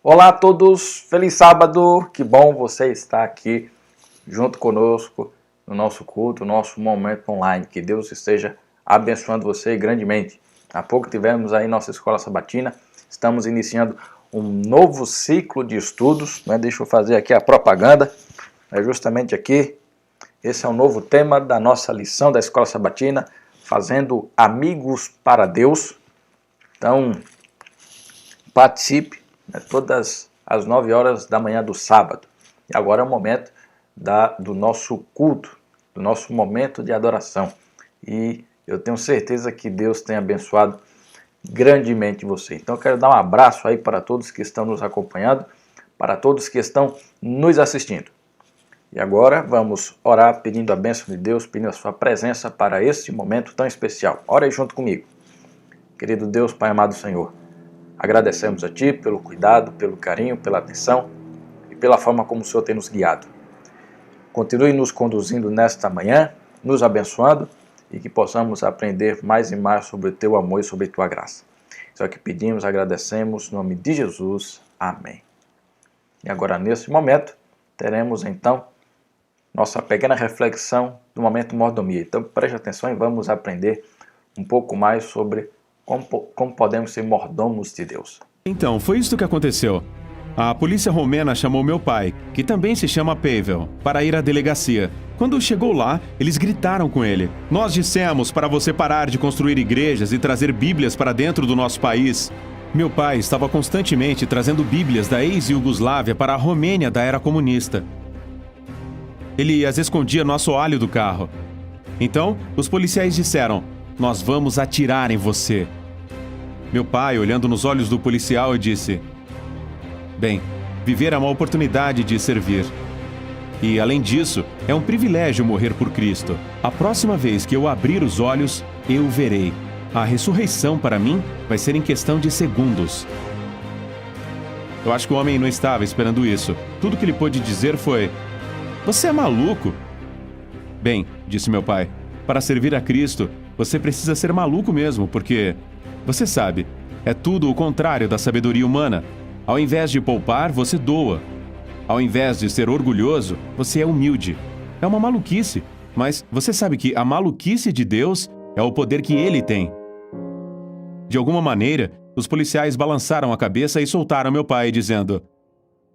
Olá a todos, feliz sábado, que bom você estar aqui junto conosco no nosso culto, no nosso momento online. Que Deus esteja abençoando você grandemente. Há pouco tivemos aí nossa escola sabatina, estamos iniciando um novo ciclo de estudos, né? Deixa eu fazer aqui a propaganda, é justamente aqui, esse é o novo tema da nossa lição da escola sabatina, fazendo amigos para Deus. Então, participe, né, todas as 9 horas da manhã do sábado. E agora é o momento do nosso culto, do nosso momento de adoração. E eu tenho certeza que Deus tem abençoado grandemente você. Então eu quero dar um abraço aí para todos que estão nos acompanhando, para todos que estão nos assistindo. E agora vamos orar pedindo a bênção de Deus, pedindo a sua presença para esse momento tão especial. Ore junto comigo. Querido Deus, Pai amado Senhor, agradecemos a Ti pelo cuidado, pelo carinho, pela atenção e pela forma como o Senhor tem nos guiado. Continue nos conduzindo nesta manhã, nos abençoando e que possamos aprender mais e mais sobre o Teu amor e sobre a Tua graça. Isso é o que pedimos, agradecemos, em nome de Jesus. Amém. E agora, nesse momento, teremos então nossa pequena reflexão do momento mordomia. Então preste atenção e vamos aprender um pouco mais sobre como podemos ser mordomos de Deus. Então, foi isso que aconteceu. A polícia romena chamou meu pai, que também se chama Pavel, para ir à delegacia. Quando chegou lá, eles gritaram com ele. Nós dissemos para você parar de construir igrejas e trazer bíblias para dentro do nosso país. Meu pai estava constantemente trazendo bíblias da ex-Iugoslávia para a Romênia da era comunista. Ele as escondia no assoalho do carro. Então, os policiais disseram, nós vamos atirar em você. Meu pai, olhando nos olhos do policial, disse, bem, viver é uma oportunidade de servir. E, além disso, é um privilégio morrer por Cristo. A próxima vez que eu abrir os olhos, eu verei. A ressurreição, para mim, vai ser em questão de segundos. Eu acho que o homem não estava esperando isso. Tudo que ele pôde dizer foi, você é maluco? Bem, disse meu pai, para servir a Cristo, você precisa ser maluco mesmo, porque, você sabe, é tudo o contrário da sabedoria humana. Ao invés de poupar, você doa. Ao invés de ser orgulhoso, você é humilde. É uma maluquice, mas você sabe que a maluquice de Deus é o poder que Ele tem. De alguma maneira, os policiais balançaram a cabeça e soltaram meu pai, dizendo,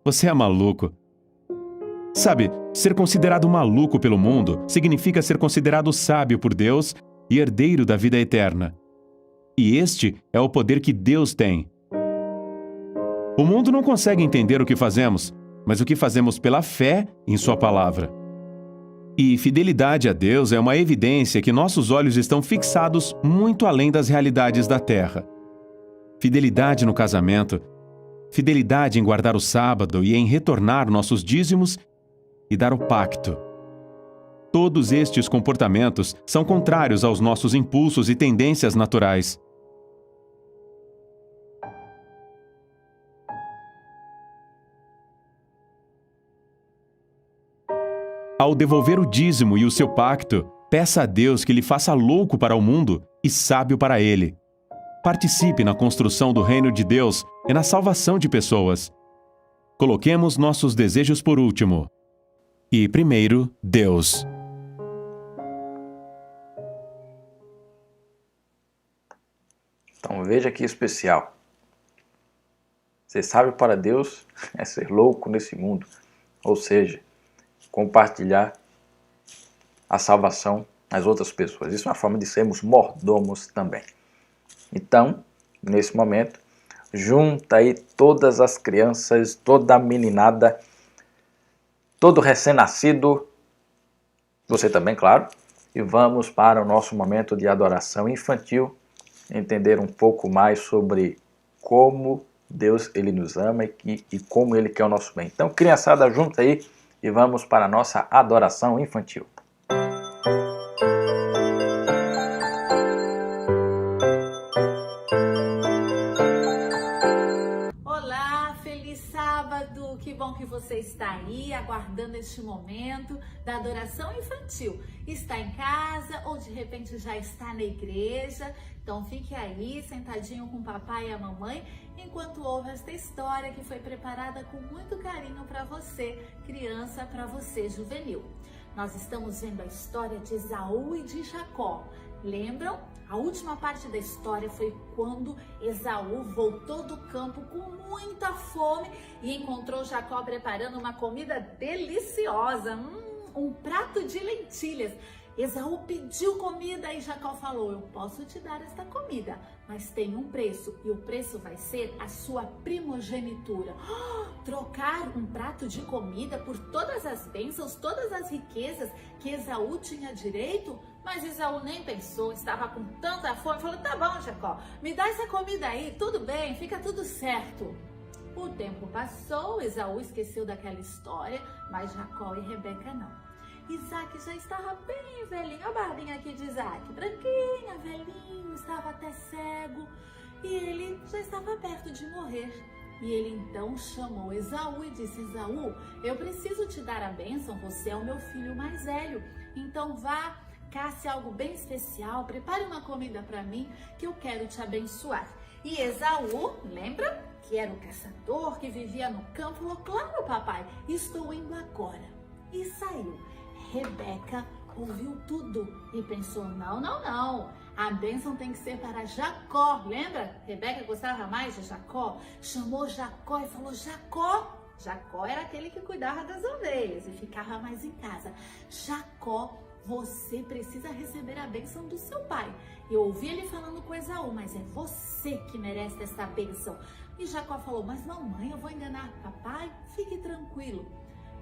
você é maluco. Sabe, ser considerado maluco pelo mundo significa ser considerado sábio por Deus e herdeiro da vida eterna. E este é o poder que Deus tem. O mundo não consegue entender o que fazemos, mas o que fazemos pela fé em Sua palavra. E fidelidade a Deus é uma evidência que nossos olhos estão fixados muito além das realidades da terra. Fidelidade no casamento, fidelidade em guardar o sábado e em retornar nossos dízimos e dar o pacto. Todos estes comportamentos são contrários aos nossos impulsos e tendências naturais. Ao devolver o dízimo e o seu pacto, peça a Deus que lhe faça louco para o mundo e sábio para ele. Participe na construção do reino de Deus e na salvação de pessoas. Coloquemos nossos desejos por último. E primeiro, Deus. Então veja que especial. Ser sábio para Deus é ser louco nesse mundo. Ou seja, compartilhar a salvação às outras pessoas. Isso é uma forma de sermos mordomos também. Então, nesse momento, junta aí todas as crianças, toda a meninada, todo recém-nascido, você também, claro, e vamos para o nosso momento de adoração infantil, entender um pouco mais sobre como Deus ele nos ama e como Ele quer o nosso bem. Então, criançada, junta aí e vamos para a nossa adoração infantil. Olá, feliz sábado! Que bom que você está aí aguardando este momento da adoração infantil. está em casa ou de repente já está na igreja. Então fique aí sentadinho com o papai e a mamãe enquanto ouve esta história que foi preparada com muito carinho para você, criança, para você, juvenil. Nós estamos vendo a história de Esaú e de Jacó. Lembram? A última parte da história foi quando Esaú voltou do campo com muita fome e encontrou Jacó preparando uma comida deliciosa, um prato de lentilhas. Esaú pediu comida e Jacó falou: eu posso te dar esta comida, mas tem um preço, e o preço vai ser a sua primogenitura. Trocar um prato de comida por todas as bênçãos, todas as riquezas que Esaú tinha direito? Mas Esaú nem pensou, estava com tanta fome, falou: tá bom, Jacó, me dá essa comida aí, tudo bem, fica tudo certo. O tempo passou, Esaú esqueceu daquela história, mas Jacó e Rebeca não. Isaac já estava bem velhinho, a barbinha aqui de Isaac, branquinha, velhinho, estava até cego e ele já estava perto de morrer. E ele então chamou Esaú e disse: Esaú, eu preciso te dar a bênção, você é o meu filho mais velho, então vá, casse algo bem especial, prepare uma comida para mim que eu quero te abençoar. E Esaú, lembra que era o caçador que vivia no campo, falou: claro, papai, estou indo agora. E saiu. Rebeca ouviu tudo e pensou: não, a bênção tem que ser para Jacó. Lembra? Rebeca gostava mais de Jacó, chamou Jacó e falou: Jacó. Jacó era aquele que cuidava das ovelhas e ficava mais em casa. Jacó, você precisa receber a bênção do seu pai. Eu ouvi ele falando com Esaú, mas é você que merece essa bênção. E Jacó falou: mas mamãe, eu vou enganar papai? Fique tranquilo.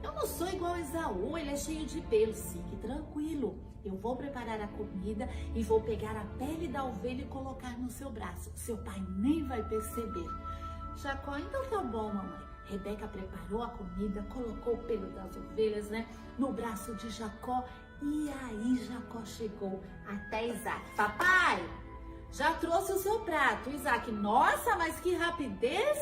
Eu não sou igual a Esaú, ele é cheio de pelos. Fique tranquilo, eu vou preparar a comida e vou pegar a pele da ovelha e colocar no seu braço. Seu pai nem vai perceber. Jacó: então tá bom, mamãe. Rebeca preparou a comida, colocou o pelo das ovelhas, no braço de Jacó. E aí Jacó chegou até Isaac. Papai, já trouxe o seu prato. Isaac: nossa, mas que rapidez.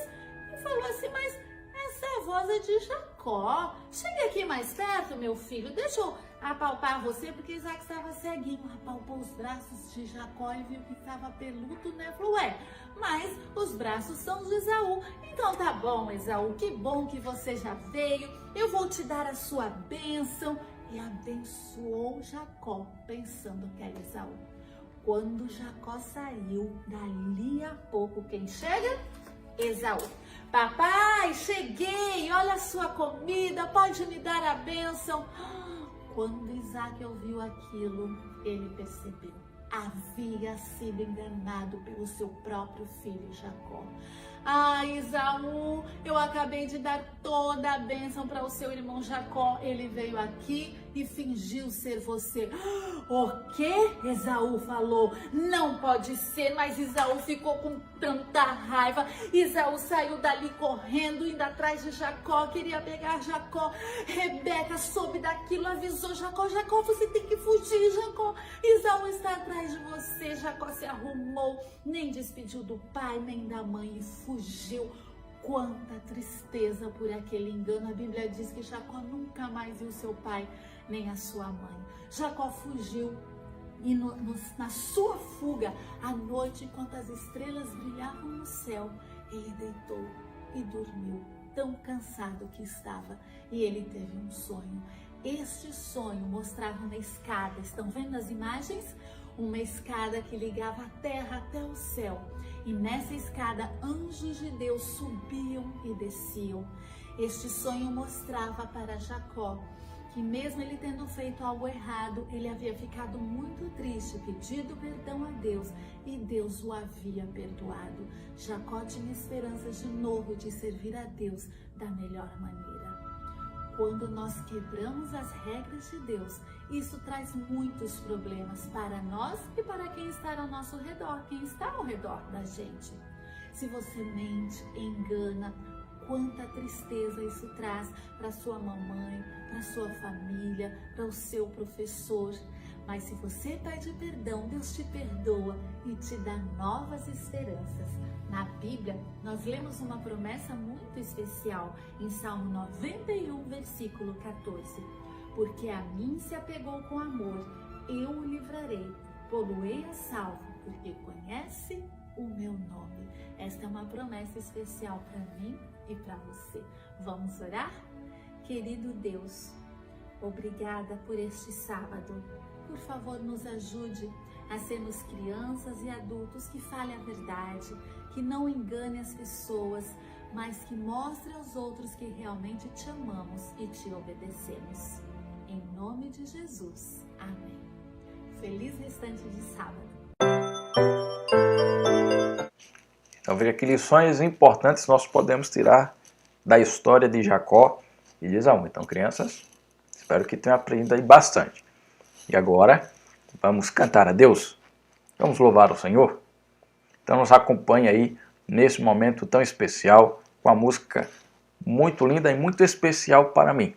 E falou assim: mas essa é a voz de Jacó. Chegue aqui mais perto, meu filho. Deixa eu apalpar você, porque Isaac estava ceguinho. Apalpou os braços de Jacó e viu que estava peludo, Falou: ué, mas os braços são de Esaú. Então tá bom, Esaú, que bom que você já veio. Eu vou te dar a sua bênção. E abençoou Jacó, pensando que era Esaú. Quando Jacó saiu, dali a pouco, quem chega? Esaú. Papai, cheguei, olha a sua comida, pode me dar a bênção. Quando Isaac ouviu aquilo, ele percebeu: havia sido enganado pelo seu próprio filho Jacó. Ah, Esaú, eu acabei de dar toda a bênção para o seu irmão Jacó. Ele veio aqui e fingiu ser você. O quê? Esaú falou. Não pode ser, mas Esaú ficou com tanta raiva. Esaú saiu dali correndo, indo atrás de Jacó, queria pegar Jacó. Rebeca soube daquilo, avisou Jacó: Jacó, você tem que fugir, Jacó. Esaú está atrás de você. Jacó se arrumou, nem despediu do pai, nem da mãe e fugiu. Quanta tristeza por aquele engano. A Bíblia diz que Jacó nunca mais viu seu pai nem a sua mãe. Jacó fugiu e na sua fuga, à noite, enquanto as estrelas brilhavam no céu, ele deitou e dormiu, tão cansado que estava. E ele teve um sonho. Este sonho mostrava uma escada. Estão vendo as imagens? Uma escada que ligava a terra até o céu. E nessa escada, anjos de Deus subiam e desciam. Este sonho mostrava para Jacó que mesmo ele tendo feito algo errado, ele havia ficado muito triste, pedido perdão a Deus e Deus o havia perdoado. Jacó tinha esperanças de novo de servir a Deus da melhor maneira. Quando nós quebramos as regras de Deus, isso traz muitos problemas para nós e para quem está ao nosso redor, quem está ao redor da gente. Se você mente, engana, quanta tristeza isso traz para sua mamãe, para sua família, para o seu professor. Mas se você pede perdão, Deus te perdoa e te dá novas esperanças. Na Bíblia, nós lemos uma promessa muito especial em Salmo 91, versículo 14. porque a mim se apegou com amor, eu o livrarei, pô-lo-ei a salvo, porque conhece o meu nome. Esta é uma promessa especial para mim e para você. Vamos orar? Querido Deus, obrigada por este sábado. Por favor, nos ajude a sermos crianças e adultos que falem a verdade, que não engane as pessoas, mas que mostre aos outros que realmente te amamos e te obedecemos. Em nome de Jesus. Amém. Feliz restante de sábado. Então veja que lições importantes nós podemos tirar da história de Jacó e de Esaú. Então, crianças, espero que tenham aprendido aí bastante. E agora, vamos cantar a Deus? Vamos louvar o Senhor? Então nos acompanhe aí nesse momento tão especial com a música muito linda e muito especial para mim.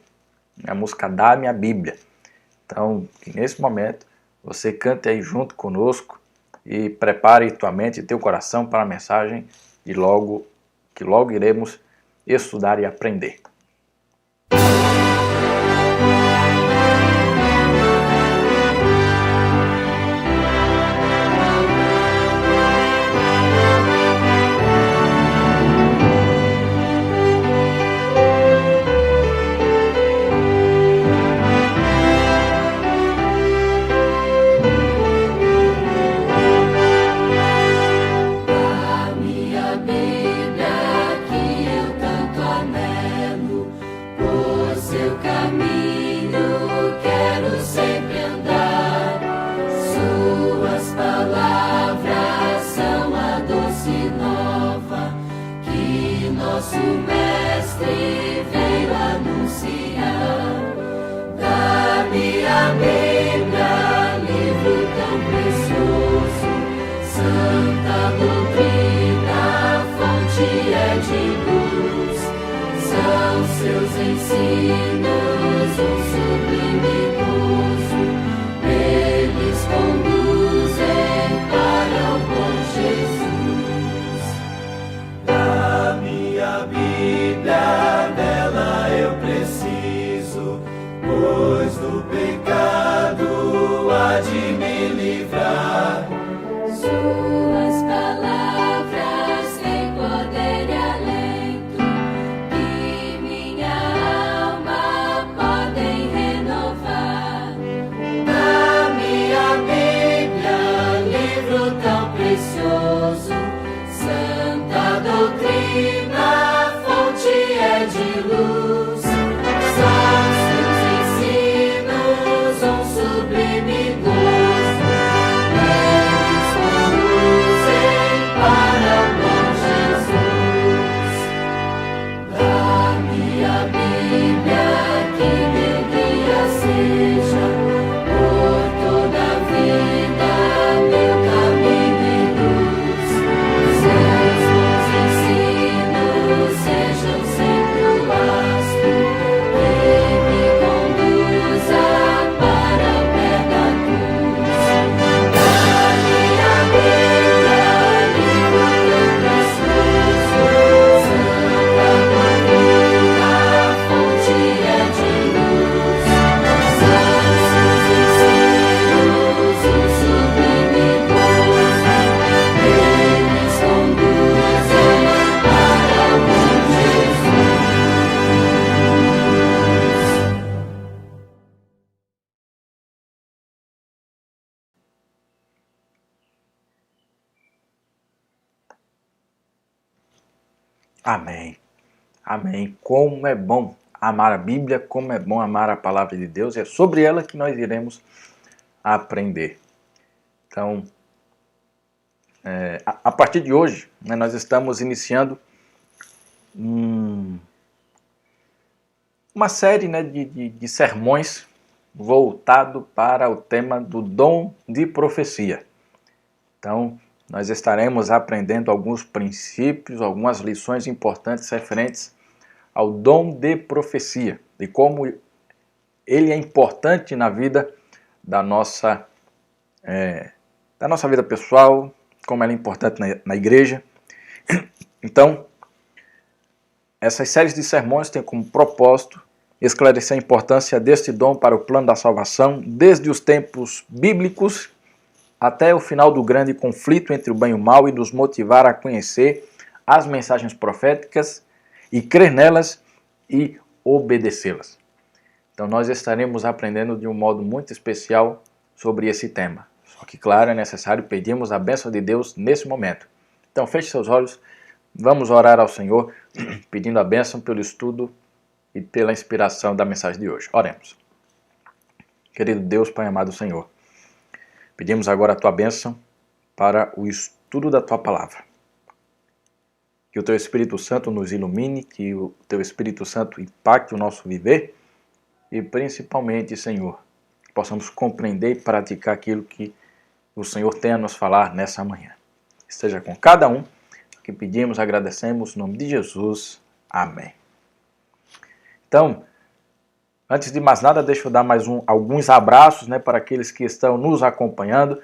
A música Dá-me a Bíblia. Então, que nesse momento você cante aí junto conosco e prepare tua mente e teu coração para a mensagem que logo iremos estudar e aprender. Seus ensinos, um sublime gozo, eles conduzem para o bom Jesus. Da minha Bíblia, dela eu preciso, pois do pecado há de me livrar. Suas palavras têm poder e alento, santa doutrina, fonte é de luz. São seus ensinos, um sublime gozo, eles conduzem para o bom Jesus. Dá-me a Bíblia, que meu guia seja, por toda a vida, meu caminho e luz. Seus bons ensinos sejam sempre o lastro que me conduza para o pé da cruz. Dá-me a Bíblia, livro tão precioso, santa doutrina, fonte é de luz. São seus ensinos, um sublime gozo, eles conduzem para o bom Jesus. Amém. Amém. Como é bom amar a Bíblia, como é bom amar a palavra de Deus. É sobre ela que nós iremos aprender. Então, a partir de hoje, né, nós estamos iniciando uma série, né, de sermões voltado para o tema do dom de profecia. Então, nós estaremos aprendendo alguns princípios, algumas lições importantes referentes ao dom de profecia e como ele é importante na vida da nossa vida pessoal, como ela é importante na igreja. Então, essas séries de sermões têm como propósito esclarecer a importância deste dom para o plano da salvação, desde os tempos bíblicos até o final do grande conflito entre o bem e o mal, e nos motivar a conhecer as mensagens proféticas e crer nelas e obedecê-las. Então nós estaremos aprendendo de um modo muito especial sobre esse tema. Só que, claro, é necessário pedirmos a bênção de Deus nesse momento. Então feche seus olhos, vamos orar ao Senhor, pedindo a bênção pelo estudo e pela inspiração da mensagem de hoje. Oremos. Querido Deus, Pai amado Senhor, pedimos agora a Tua bênção para o estudo da Tua palavra. Que o Teu Espírito Santo nos ilumine, que o Teu Espírito Santo impacte o nosso viver e, principalmente, Senhor, que possamos compreender e praticar aquilo que o Senhor tem a nos falar nessa manhã. Esteja com cada um, que pedimos, agradecemos, no nome de Jesus. Amém. Então, antes de mais nada, deixa eu dar alguns abraços, para aqueles que estão nos acompanhando.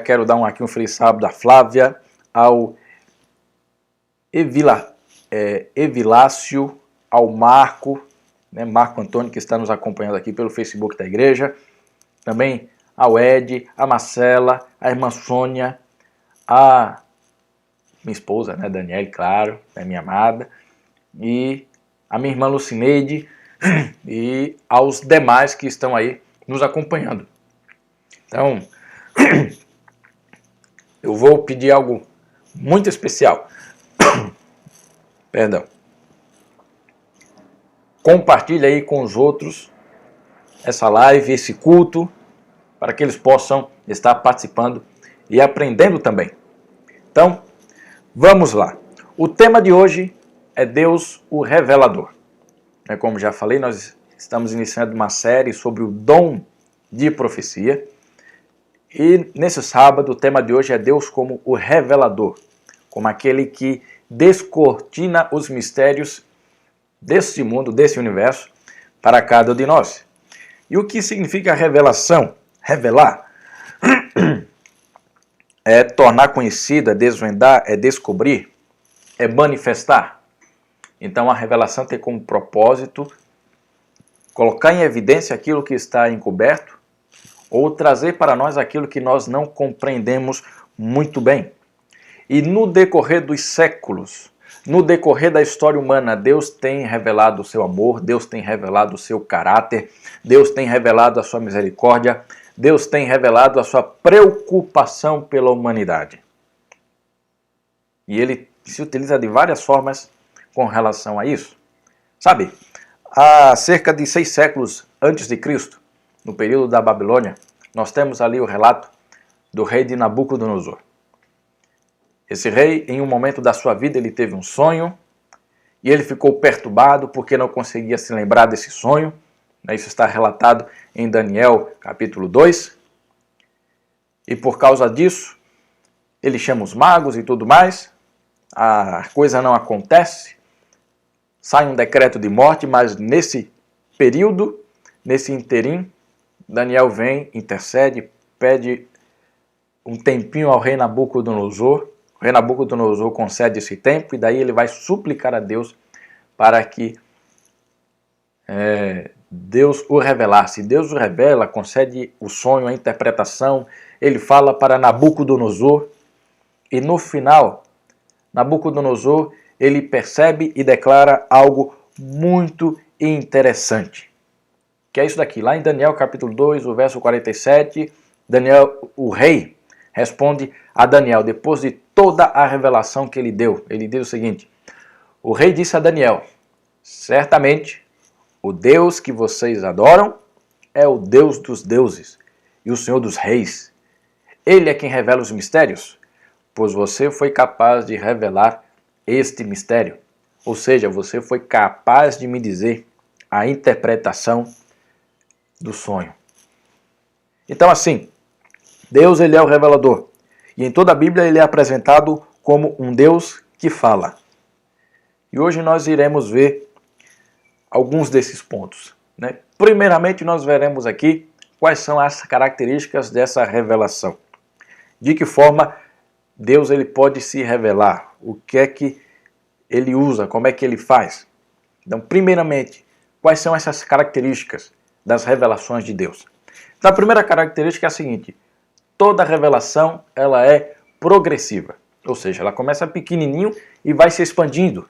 Quero dar aqui um feliz sábado à Flávia, ao Evilácio, ao Marco, Marco Antônio, que está nos acompanhando aqui pelo Facebook da igreja. Também ao Ed, a Marcela, a irmã Sônia, a minha esposa, Daniele, claro, minha amada, e a minha irmã Lucineide, e aos demais que estão aí nos acompanhando. Então, eu vou pedir algo muito especial. Perdão. Compartilhe aí com os outros essa live, esse culto, para que eles possam estar participando e aprendendo também. Então, vamos lá. O tema de hoje é Deus, o Revelador. Como já falei, nós estamos iniciando uma série sobre o dom de profecia. E nesse sábado, o tema de hoje é Deus como o Revelador, como aquele que descortina os mistérios deste mundo, desse universo, para cada um de nós. E o que significa revelação? Revelar é tornar conhecido, é desvendar, é descobrir, é manifestar. Então a revelação tem como propósito colocar em evidência aquilo que está encoberto ou trazer para nós aquilo que nós não compreendemos muito bem. E no decorrer dos séculos, no decorrer da história humana, Deus tem revelado o seu amor, Deus tem revelado o seu caráter, Deus tem revelado a sua misericórdia, Deus tem revelado a sua preocupação pela humanidade. E ele se utiliza de várias formas com relação a isso. Sabe, há cerca de 6 séculos antes de Cristo, no período da Babilônia, nós temos ali o relato do rei de Nabucodonosor. Esse rei, em um momento da sua vida, ele teve um sonho e ele ficou perturbado porque não conseguia se lembrar desse sonho. Isso está relatado em Daniel, capítulo 2. E por causa disso, ele chama os magos e tudo mais. A coisa não acontece. Sai um decreto de morte, mas nesse período, nesse interim, Daniel vem, intercede, pede um tempinho ao rei Nabucodonosor. O rei Nabucodonosor concede esse tempo e daí ele vai suplicar a Deus para que Deus o revelasse. Deus o revela, concede o sonho, a interpretação, ele fala para Nabucodonosor e no final, Nabucodonosor, ele percebe e declara algo muito interessante. Que é isso daqui, lá em Daniel capítulo 2, o verso 47, Daniel, o rei, responde a Daniel, depois de toda a revelação que ele deu. Ele diz o seguinte: o rei disse a Daniel, certamente o Deus que vocês adoram é o Deus dos deuses e o Senhor dos reis. Ele é quem revela os mistérios, pois você foi capaz de revelar este mistério. Ou seja, você foi capaz de me dizer a interpretação do sonho. Então assim, Deus ele é o revelador. E em toda a Bíblia ele é apresentado como um Deus que fala. E hoje nós iremos ver alguns desses pontos. Primeiramente nós veremos aqui quais são as características dessa revelação. De que forma Deus ele pode se revelar. O que é que ele usa, como é que ele faz. Então primeiramente, quais são essas características das revelações de Deus. Então, a primeira característica é a seguinte: toda revelação ela é progressiva, ou seja, ela começa pequenininho e vai se expandindo.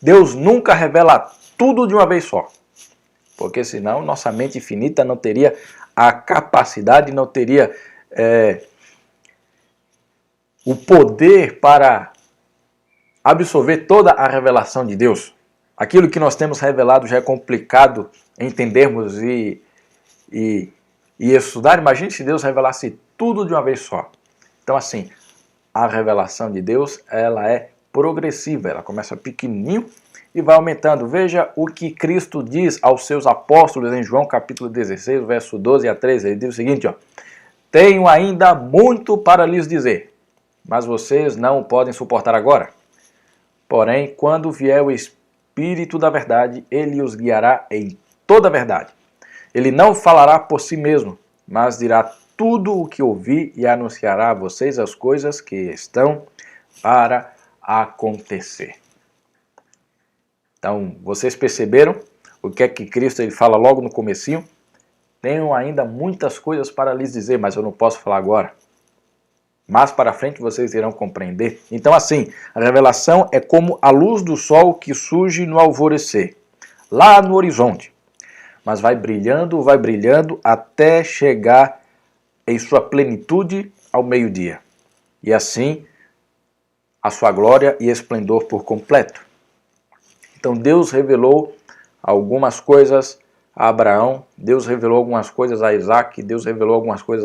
Deus nunca revela tudo de uma vez só, porque senão nossa mente finita não teria a capacidade, não teria o poder para absorver toda a revelação de Deus. Aquilo que nós temos revelado já é complicado entendermos e estudar. Imagine se Deus revelasse tudo de uma vez só. Então, assim, a revelação de Deus ela é progressiva, ela começa pequenininho e vai aumentando. Veja o que Cristo diz aos seus apóstolos em João capítulo 16, verso 12 a 13. Ele diz o seguinte, ó: tenho ainda muito para lhes dizer, mas vocês não o podem suportar agora. Porém, quando vier o Espírito da verdade, ele os guiará em toda a verdade. Ele não falará por si mesmo, mas dirá tudo o que ouvir e anunciará a vocês as coisas que estão para acontecer. Então, vocês perceberam o que é que Cristo ele fala logo no comecinho? Tenho ainda muitas coisas para lhes dizer, mas eu não posso falar agora. Mais para frente vocês irão compreender. Então, assim, a revelação é como a luz do sol que surge no alvorecer, lá no horizonte. Mas vai brilhando até chegar em sua plenitude ao meio-dia. E assim, a sua glória e esplendor por completo. Então, Deus revelou algumas coisas a Abraão, Deus revelou algumas coisas a Isaac, Deus revelou algumas coisas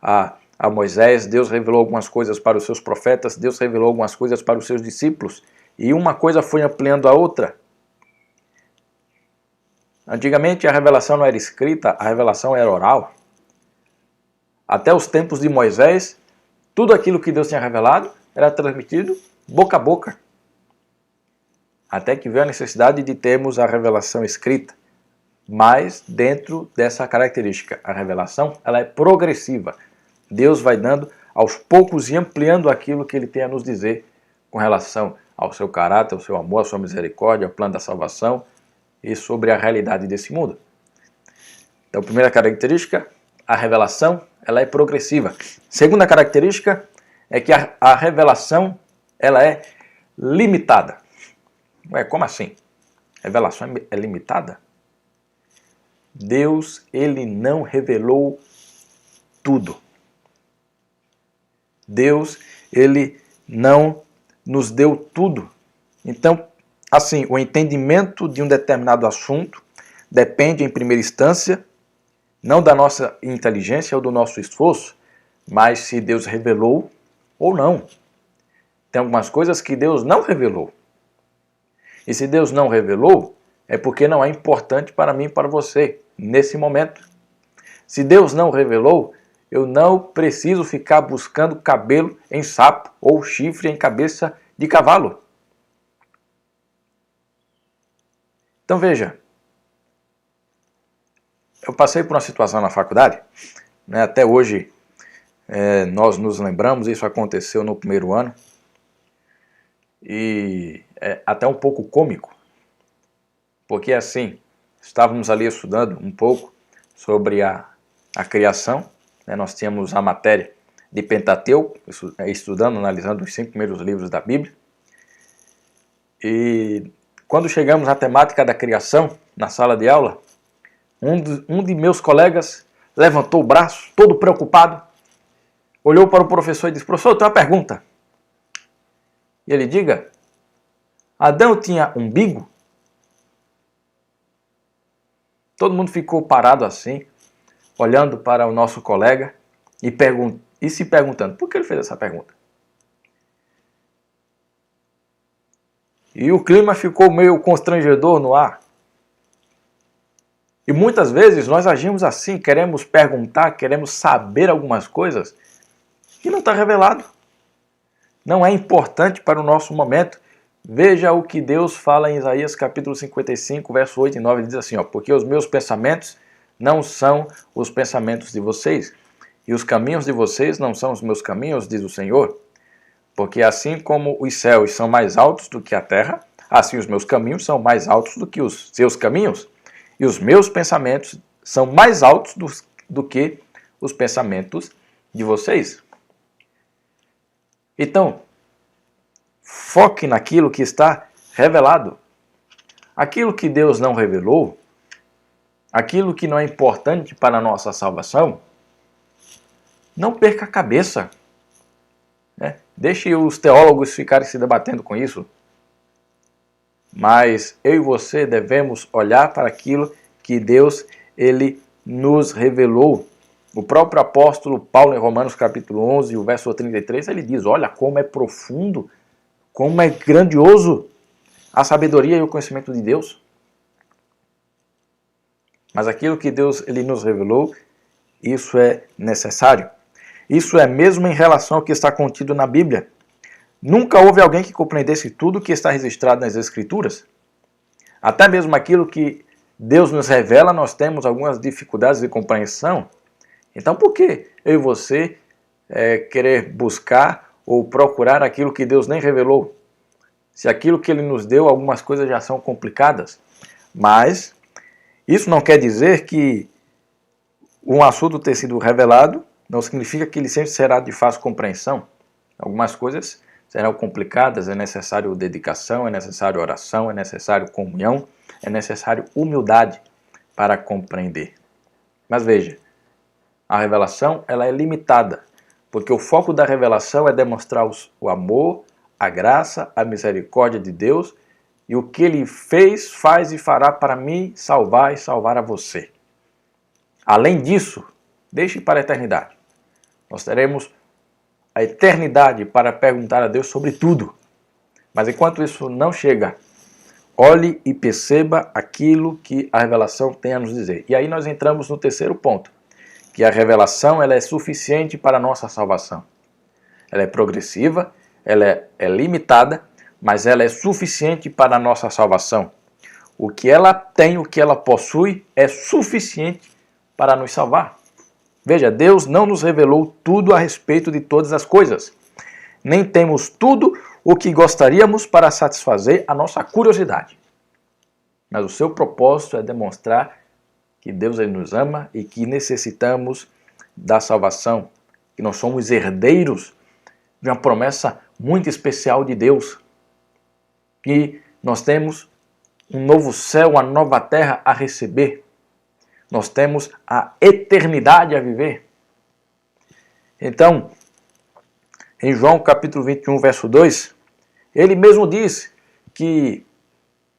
a Moisés, Deus revelou algumas coisas para os seus profetas, Deus revelou algumas coisas para os seus discípulos. E uma coisa foi ampliando a outra. Antigamente a revelação não era escrita, a revelação era oral. Até os tempos de Moisés, tudo aquilo que Deus tinha revelado era transmitido boca a boca. Até que veio a necessidade de termos a revelação escrita. Mas dentro dessa característica, a revelação ela é progressiva. Deus vai dando aos poucos e ampliando aquilo que Ele tem a nos dizer com relação ao seu caráter, ao seu amor, à sua misericórdia, ao plano da salvação e sobre a realidade desse mundo. Então, primeira característica, a revelação ela é progressiva. Segunda característica é que a revelação ela é limitada. Ué, como assim? Revelação é limitada? Deus, ele não revelou tudo. Deus, ele não nos deu tudo. Então, assim, o entendimento de um determinado assunto depende, em primeira instância, não da nossa inteligência ou do nosso esforço, mas se Deus revelou ou não. Tem algumas coisas que Deus não revelou. E se Deus não revelou, é porque não é importante para mim e para você, nesse momento. Se Deus não revelou, eu não preciso ficar buscando cabelo em sapo ou chifre em cabeça de cavalo. Então veja, eu passei por uma situação na faculdade, né, até hoje nós nos lembramos, isso aconteceu no primeiro ano, e é até um pouco cômico, porque assim, estávamos ali estudando um pouco sobre a criação, né, nós tínhamos a matéria de Pentateuco, estudando, analisando os 5 primeiros livros da Bíblia, e quando chegamos à temática da criação, na sala de aula, um de meus colegas levantou o braço, todo preocupado, olhou para o professor e disse: professor, eu tenho uma pergunta. E ele: diga, Adão tinha umbigo? Todo mundo ficou parado assim, olhando para o nosso colega e se perguntando, por que ele fez essa pergunta? E o clima ficou meio constrangedor no ar. E muitas vezes nós agimos assim, queremos perguntar, queremos saber algumas coisas que não está revelado. Não é importante para o nosso momento. Veja o que Deus fala em Isaías capítulo 55, verso 8 e 9. Ele diz assim, ó: porque os meus pensamentos não são os pensamentos de vocês, e os caminhos de vocês não são os meus caminhos, diz o Senhor. Porque assim como os céus são mais altos do que a terra, assim os meus caminhos são mais altos do que os seus caminhos, E os meus pensamentos são mais altos do que os pensamentos de vocês. Então, foque naquilo que está revelado. Aquilo que Deus não revelou, aquilo que não é importante para a nossa salvação, não perca a cabeça. Deixe os teólogos ficarem se debatendo com isso. Mas eu e você devemos olhar para aquilo que Deus ele nos revelou. O próprio apóstolo Paulo, em Romanos capítulo 11, o verso 33, ele diz, olha como é profundo, como é grandioso a sabedoria e o conhecimento de Deus. Mas aquilo que Deus ele nos revelou, isso é necessário. Isso é mesmo em relação ao que está contido na Bíblia. Nunca houve alguém que compreendesse tudo o que está registrado nas Escrituras. Até mesmo aquilo que Deus nos revela, nós temos algumas dificuldades de compreensão. Então por que eu e você querer buscar ou procurar aquilo que Deus nem revelou? Se aquilo que Ele nos deu, algumas coisas já são complicadas. Mas isso não quer dizer que um assunto ter sido revelado não significa que ele sempre será de fácil compreensão. Algumas coisas serão complicadas, é necessário dedicação, é necessário oração, é necessário comunhão, é necessário humildade para compreender. Mas veja, a revelação ela é limitada, porque o foco da revelação é demonstrar o amor, a graça, a misericórdia de Deus e o que Ele fez, faz e fará para me salvar e salvar a você. Além disso, deixe para a eternidade. Nós teremos a eternidade para perguntar a Deus sobre tudo. Mas enquanto isso não chega, olhe e perceba aquilo que a revelação tem a nos dizer. E aí nós entramos no terceiro ponto, que a revelação ela é suficiente para a nossa salvação. Ela é progressiva, ela é limitada, mas ela é suficiente para a nossa salvação. O que ela tem, o que ela possui, é suficiente para nos salvar. Veja, Deus não nos revelou tudo a respeito de todas as coisas. Nem temos tudo o que gostaríamos para satisfazer a nossa curiosidade. Mas o seu propósito é demonstrar que Deus ele nos ama e que necessitamos da salvação, que nós somos herdeiros de uma promessa muito especial de Deus, que nós temos um novo céu, uma nova terra a receber. Nós temos a eternidade a viver. Então, em João capítulo 21, verso 2, ele mesmo diz que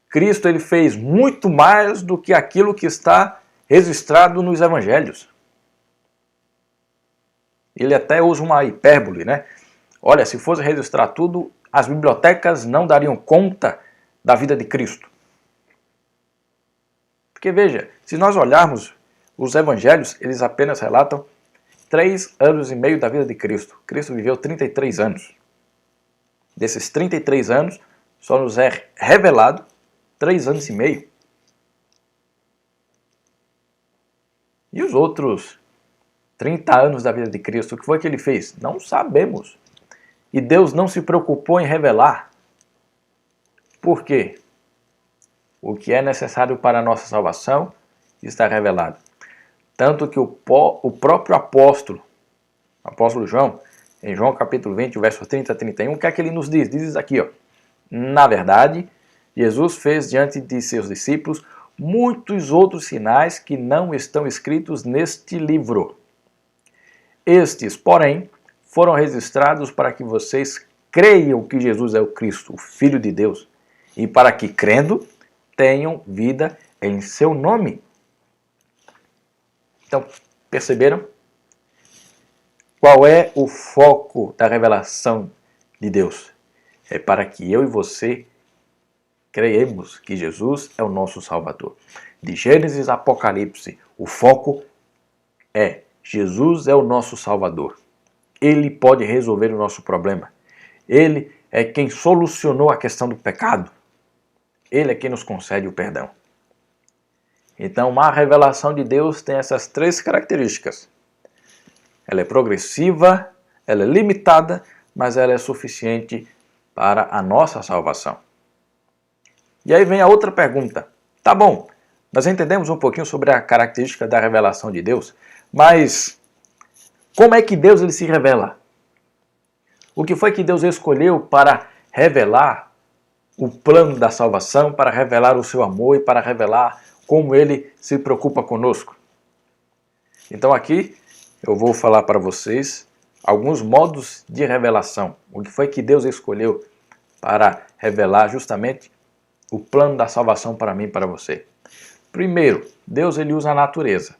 Cristo ele fez muito mais do que aquilo que está registrado nos evangelhos. Ele até usa uma hipérbole, né? Olha, se fosse registrar tudo, as bibliotecas não dariam conta da vida de Cristo. Porque veja, se nós olharmos os evangelhos, eles apenas relatam 3 anos e meio da vida de Cristo. Cristo viveu 33 anos. Desses 33 anos, só nos é revelado 3 anos e meio. E os outros 30 anos da vida de Cristo, o que foi que ele fez? Não sabemos. E Deus não se preocupou em revelar. Por quê? O que é necessário para a nossa salvação está revelado. Tanto que o próprio apóstolo João, em João capítulo 20, verso 30 a 31, o que é que ele nos diz? Diz aqui, ó, na verdade, Jesus fez diante de seus discípulos muitos outros sinais que não estão escritos neste livro. Estes, porém, foram registrados para que vocês creiam que Jesus é o Cristo, o Filho de Deus, e para que, crendo, tenham vida em seu nome. Então, perceberam? Qual é o foco da revelação de Deus? É para que eu e você creiamos que Jesus é o nosso Salvador. De Gênesis a Apocalipse, o foco é Jesus é o nosso Salvador. Ele pode resolver o nosso problema. Ele é quem solucionou a questão do pecado. Ele é quem nos concede o perdão. Então, a revelação de Deus tem essas 3 características. Ela é progressiva, ela é limitada, mas ela é suficiente para a nossa salvação. E aí vem a outra pergunta. Tá bom, Nós entendemos um pouquinho sobre a característica da revelação de Deus, mas como é que Deus ele se revela? O que foi que Deus escolheu para revelar o plano da salvação, para revelar o seu amor e para revelar como ele se preocupa conosco? Então aqui eu vou falar para vocês alguns modos de revelação. O que foi que Deus escolheu para revelar justamente o plano da salvação para mim e para você? Primeiro, Deus ele usa a natureza.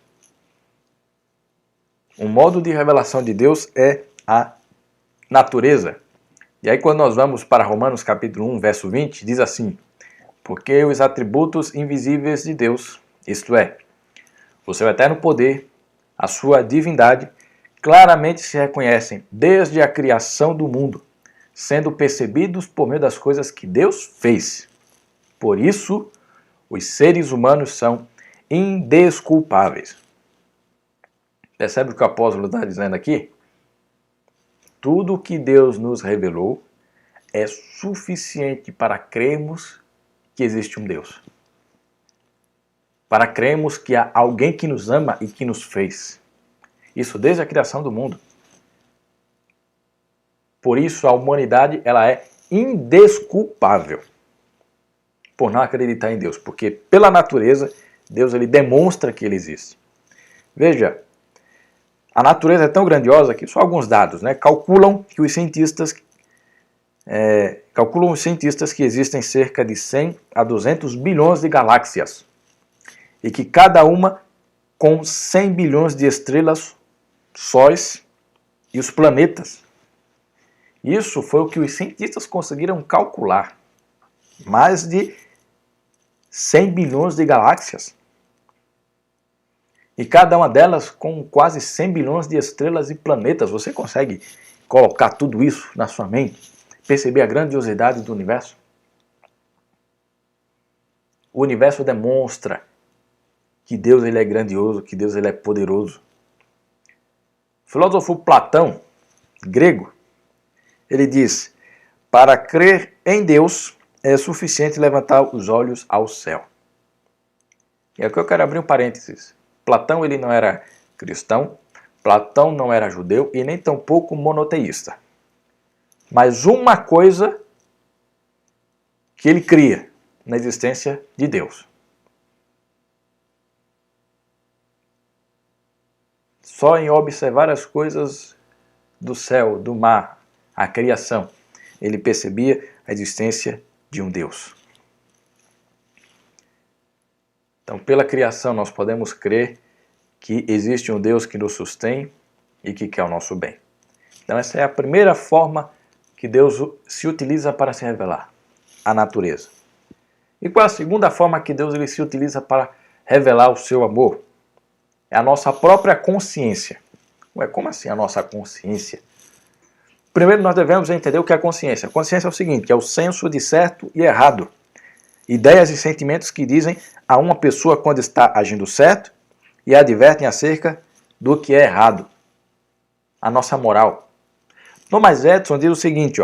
Um modo de revelação de Deus é a natureza. E aí quando nós vamos para Romanos capítulo 1, verso 20, diz assim: porque os atributos invisíveis de Deus, isto é, o seu eterno poder, a sua divindade, claramente se reconhecem desde a criação do mundo, sendo percebidos por meio das coisas que Deus fez. Por isso, os seres humanos são indesculpáveis. Percebe o que o apóstolo está dizendo aqui? Tudo o que Deus nos revelou é suficiente para crermos que existe um Deus. Para crermos que há alguém que nos ama e que nos fez. Isso desde a criação do mundo. Por isso a humanidade ela é indesculpável por não acreditar em Deus, porque pela natureza Deus ele demonstra que ele existe. Veja, a natureza é tão grandiosa que só alguns dados, né, calculam os cientistas que existem cerca de 100 a 200 bilhões de galáxias e que cada uma com 100 bilhões de estrelas, sóis e os planetas. Isso foi o que os cientistas conseguiram calcular. Mais de 100 bilhões de galáxias. E cada uma delas com quase 100 bilhões de estrelas e planetas. Você consegue colocar tudo isso na sua mente? Perceber a grandiosidade do universo? O universo demonstra que Deus ele é grandioso, que Deus ele é poderoso. O filósofo Platão, grego, ele diz: para crer em Deus é suficiente levantar os olhos ao céu. E aqui eu quero abrir um parênteses. Platão ele não era cristão, Platão não era judeu e nem tampouco monoteísta. Mas uma coisa que ele cria na existência de Deus. Só em observar as coisas do céu, do mar, a criação, ele percebia a existência de um Deus. Então, pela criação, nós podemos crer que existe um Deus que nos sustém e que quer o nosso bem. Então, essa é a primeira forma que Deus se utiliza para se revelar, a natureza. E qual é a segunda forma que Deus ele se utiliza para revelar o seu amor? É a nossa própria consciência. Ué, como assim a nossa consciência? Primeiro nós devemos entender o que é a consciência. A consciência é o seguinte, é o senso de certo e errado. Ideias e sentimentos que dizem a uma pessoa quando está agindo certo e advertem acerca do que é errado. A nossa moral. Thomas Edison diz o seguinte,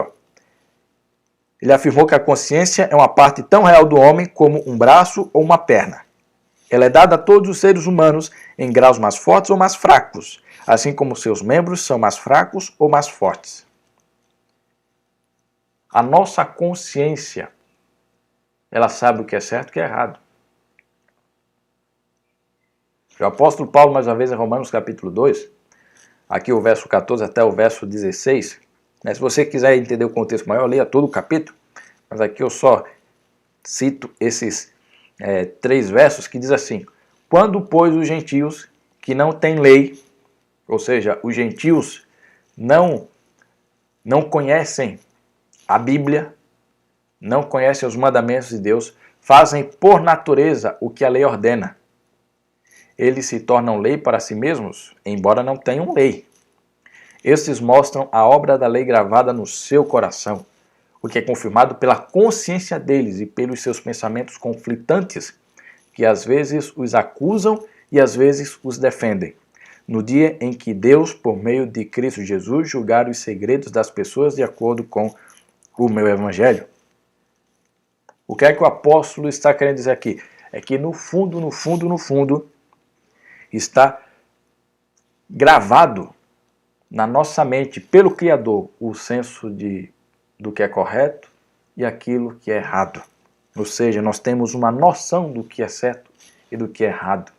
ele afirmou que a consciência é uma parte tão real do homem como um braço ou uma perna. Ela é dada a todos os seres humanos em graus mais fortes ou mais fracos, assim como seus membros são mais fracos ou mais fortes. A nossa consciência, ela sabe o que é certo e o que é errado. O apóstolo Paulo, mais uma vez, em Romanos capítulo 2, aqui o verso 14 até o verso 16, né? Se você quiser entender o contexto maior, leia todo o capítulo, mas aqui eu só cito esses 3 versos que diz assim: quando, pois, os gentios que não têm lei, ou seja, os gentios não conhecem a Bíblia, não conhecem os mandamentos de Deus, fazem por natureza o que a lei ordena. Eles se tornam lei para si mesmos, embora não tenham lei. Estes mostram a obra da lei gravada no seu coração, o que é confirmado pela consciência deles e pelos seus pensamentos conflitantes, que às vezes os acusam e às vezes os defendem. No dia em que Deus, por meio de Cristo Jesus, julgar os segredos das pessoas de acordo com o meu evangelho. O que é que o apóstolo está querendo dizer aqui? é que no fundo, está gravado na nossa mente, pelo Criador, o senso do que é correto e aquilo que é errado. Ou seja, nós temos uma noção do que é certo e do que é errado.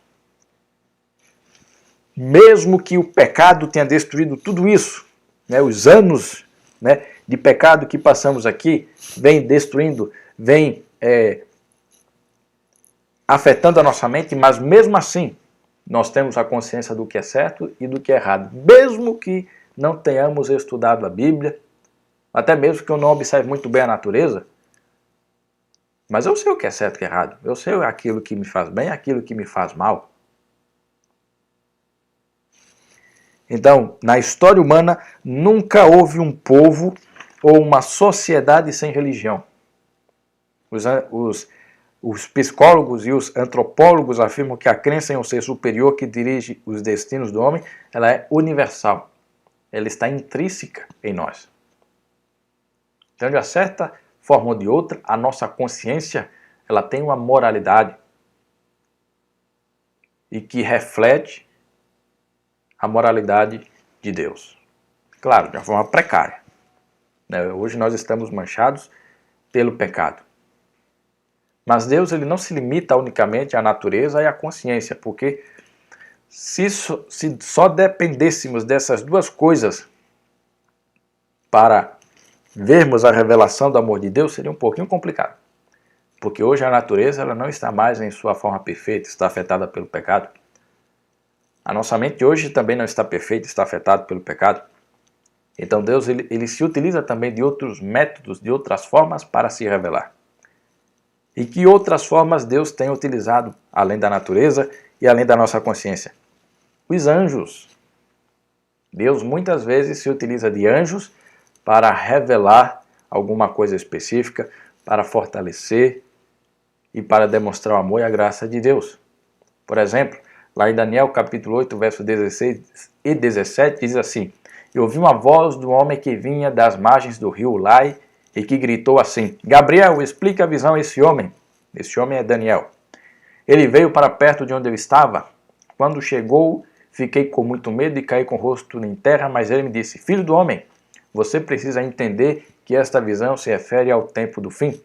Mesmo que o pecado tenha destruído tudo isso, né, os anos, né, de pecado que passamos aqui, vem destruindo, vem afetando a nossa mente, mas mesmo assim, nós temos a consciência do que é certo e do que é errado. Mesmo que não tenhamos estudado a Bíblia, até mesmo que eu não observe muito bem a natureza, mas eu sei o que é certo e o que é errado. Eu sei aquilo que me faz bem e aquilo que me faz mal. Então, na história humana, nunca houve um povo ou uma sociedade sem religião. Os psicólogos e os antropólogos afirmam que a crença em um ser superior que dirige os destinos do homem, ela é universal. Ela está intrínseca em nós. Então, de uma certa forma ou de outra, a nossa consciência, ela tem uma moralidade e que reflete a moralidade de Deus. Claro, de uma forma precária. Hoje nós estamos manchados pelo pecado. Mas Deus, ele não se limita unicamente à natureza e à consciência, porque se só dependêssemos dessas duas coisas para vermos a revelação do amor de Deus, seria um pouquinho complicado. Porque hoje a natureza, ela não está mais em sua forma perfeita, está afetada pelo pecado. A nossa mente hoje também não está perfeita, está afetada pelo pecado. Então Deus, ele se utiliza também de outros métodos, de outras formas para se revelar. E que outras formas Deus tem utilizado, além da natureza e além da nossa consciência? Os anjos. Deus muitas vezes se utiliza de anjos para revelar alguma coisa específica, para fortalecer e para demonstrar o amor e a graça de Deus. Por exemplo, lá em Daniel capítulo 8, versos 16 e 17, diz assim: "Eu ouvi uma voz do homem que vinha das margens do rio Ulai, e que gritou assim: Gabriel, explica a visão a esse homem. Esse homem é Daniel. Ele veio para perto de onde eu estava. Quando chegou, fiquei com muito medo e caí com o rosto em terra, mas ele me disse: Filho do homem, você precisa entender que esta visão se refere ao tempo do fim."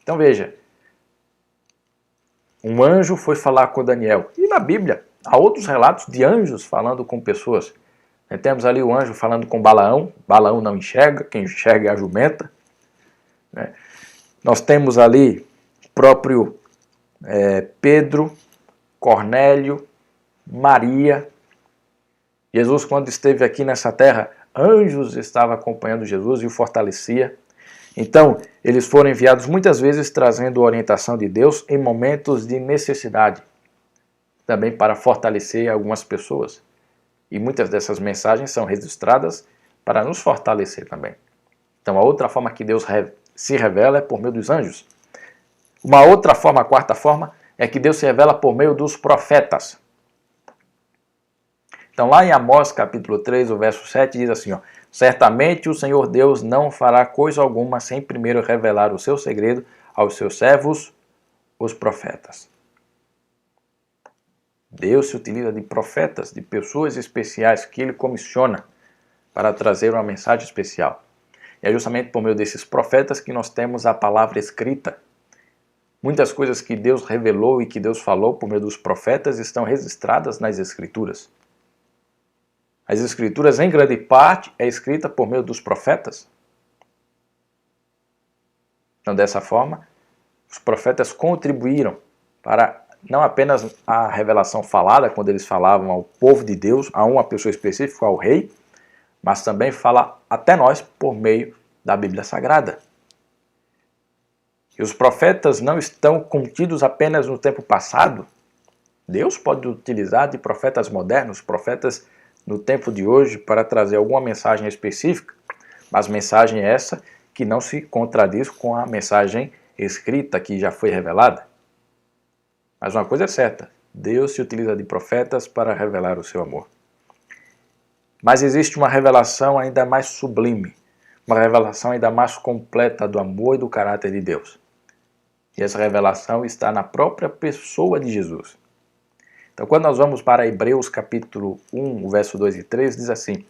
Então veja, um anjo foi falar com Daniel. E na Bíblia, há outros relatos de anjos falando com pessoas. Temos ali o anjo falando com Balaão. Balaão não enxerga, quem enxerga é a jumenta. Nós temos ali próprio Pedro, Cornélio, Maria. Jesus, quando esteve aqui nessa terra, anjos estavam acompanhando Jesus e o fortalecia. Então, eles foram enviados muitas vezes trazendo a orientação de Deus em momentos de necessidade, também para fortalecer algumas pessoas. E muitas dessas mensagens são registradas para nos fortalecer também. Então, a outra forma que Deus se revela é por meio dos anjos. Uma outra forma, a quarta forma, é que Deus se revela por meio dos profetas. Então, lá em Amós, capítulo 3, o verso 7, diz assim, certamente o Senhor Deus não fará coisa alguma sem primeiro revelar o seu segredo aos seus servos, os profetas. Deus se utiliza de profetas, de pessoas especiais que Ele comissiona para trazer uma mensagem especial. E é justamente por meio desses profetas que nós temos a palavra escrita. Muitas coisas que Deus revelou e que Deus falou por meio dos profetas estão registradas nas Escrituras. As Escrituras, em grande parte, é escrita por meio dos profetas. Então, dessa forma, os profetas contribuíram para não apenas a revelação falada, quando eles falavam ao povo de Deus, a uma pessoa específica, ao rei, mas também fala até nós por meio da Bíblia Sagrada. E os profetas não estão contidos apenas no tempo passado. Deus pode utilizar de profetas modernos, profetas no tempo de hoje, para trazer alguma mensagem específica, mas mensagem essa que não se contradiz com a mensagem escrita que já foi revelada. Mas uma coisa é certa, Deus se utiliza de profetas para revelar o seu amor. Mas existe uma revelação ainda mais sublime, uma revelação ainda mais completa do amor e do caráter de Deus. E essa revelação está na própria pessoa de Jesus. Então, quando nós vamos para Hebreus capítulo 1, o verso 2 e 3, diz assim: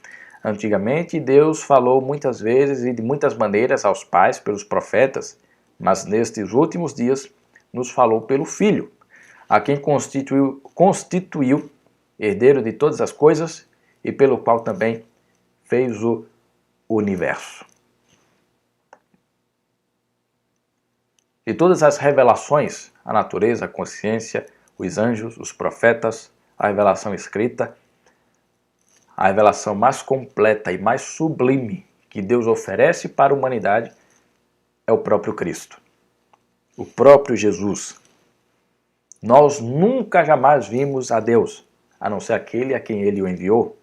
antigamente Deus falou muitas vezes e de muitas maneiras aos pais pelos profetas, mas nestes últimos dias nos falou pelo Filho, a quem constituiu herdeiro de todas as coisas e pelo qual também fez o universo. De todas as revelações, a natureza, a consciência, os anjos, os profetas, a revelação escrita, a revelação mais completa e mais sublime que Deus oferece para a humanidade é o próprio Cristo, o próprio Jesus. Nós nunca jamais vimos a Deus, a não ser aquele a quem Ele o enviou.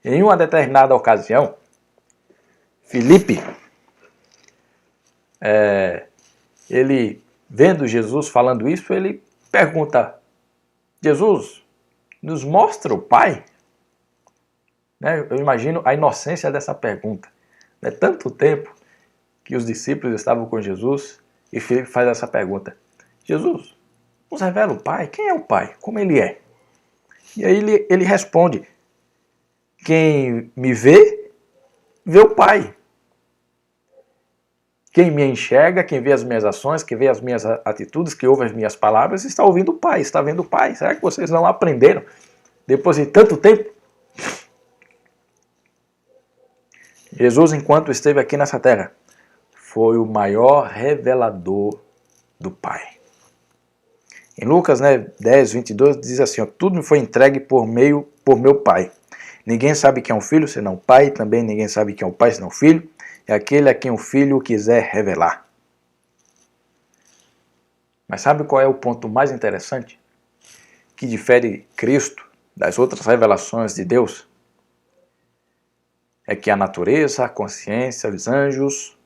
Em uma determinada ocasião, Filipe, ele vendo Jesus falando isso, ele pergunta: Jesus, nos mostra o Pai? Eu imagino a inocência dessa pergunta. Tanto tempo que os discípulos estavam com Jesus e Filipe faz essa pergunta: Jesus, nos revela o Pai? Quem é o Pai? Como Ele é? E aí ele responde: quem me vê, vê o Pai. Quem me enxerga, quem vê as minhas ações, quem vê as minhas atitudes, que ouve as minhas palavras, está ouvindo o Pai, está vendo o Pai. Será que vocês não aprenderam depois de tanto tempo? Jesus, enquanto esteve aqui nessa terra, foi o maior revelador do Pai. Em Lucas 10, 22, diz assim: tudo me foi entregue por meu Pai. Ninguém sabe quem é o Filho, senão o Pai. Também ninguém sabe quem é o Pai, senão o Filho. É aquele a quem o Filho quiser revelar. Mas sabe qual é o ponto mais interessante que difere Cristo das outras revelações de Deus? É que a natureza, a consciência, os anjos,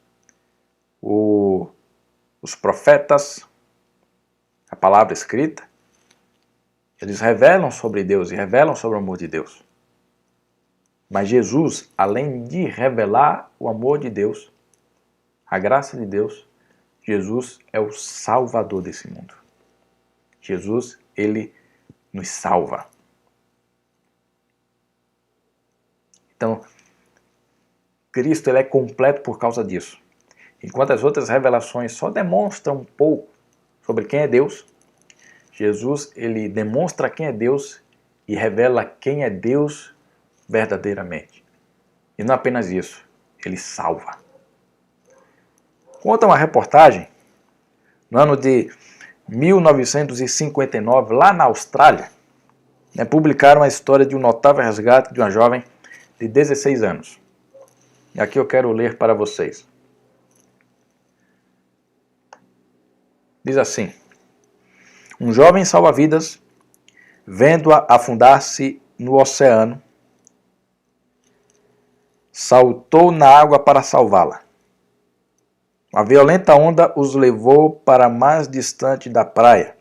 os profetas, a palavra escrita, eles revelam sobre Deus e revelam sobre o amor de Deus. Mas Jesus, além de revelar o amor de Deus, a graça de Deus, Jesus é o Salvador desse mundo. Jesus, Ele nos salva. Então, Cristo ele é completo por causa disso. Enquanto as outras revelações só demonstram um pouco sobre quem é Deus, Jesus ele demonstra quem é Deus e revela quem é Deus verdadeiramente. E não apenas isso, ele salva. Conta uma reportagem, no ano de 1959, lá na Austrália, publicaram a história de um notável resgate de uma jovem de 16 anos. E aqui eu quero ler para vocês. Diz assim: um jovem salva-vidas, vendo-a afundar-se no oceano, saltou na água para salvá-la. Uma violenta onda os levou para mais distante da praia.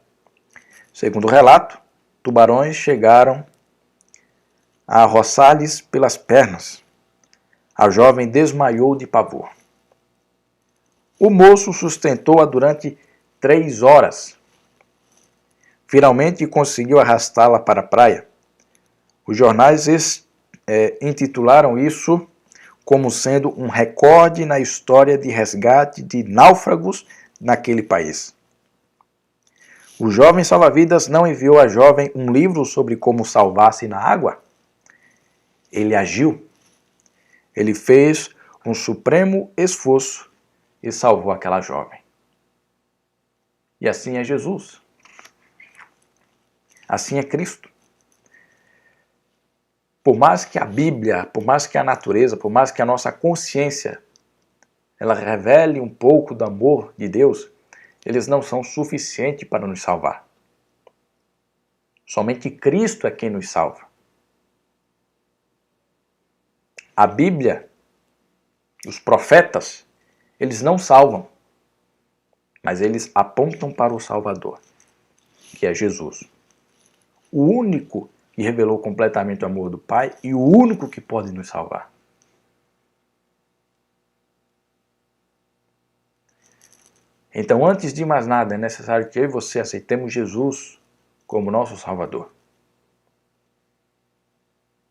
Segundo o relato, tubarões chegaram a roçar-lhes pelas pernas. A jovem desmaiou de pavor. O moço sustentou-a durante 3 horas. Finalmente conseguiu arrastá-la para a praia. Os jornais intitularam isso como sendo um recorde na história de resgate de náufragos naquele país. O jovem salva-vidas não enviou à jovem um livro sobre como salvar-se na água. Ele agiu. Ele fez um supremo esforço e salvou aquela jovem. E assim é Jesus. Assim é Cristo. Por mais que a Bíblia, por mais que a natureza, por mais que a nossa consciência, ela revele um pouco do amor de Deus, eles não são suficientes para nos salvar. Somente Cristo é quem nos salva. A Bíblia, os profetas, eles não salvam, mas eles apontam para o Salvador, que é Jesus. O único que revelou completamente o amor do Pai e o único que pode nos salvar. Então, antes de mais nada, é necessário que eu e você aceitemos Jesus como nosso Salvador.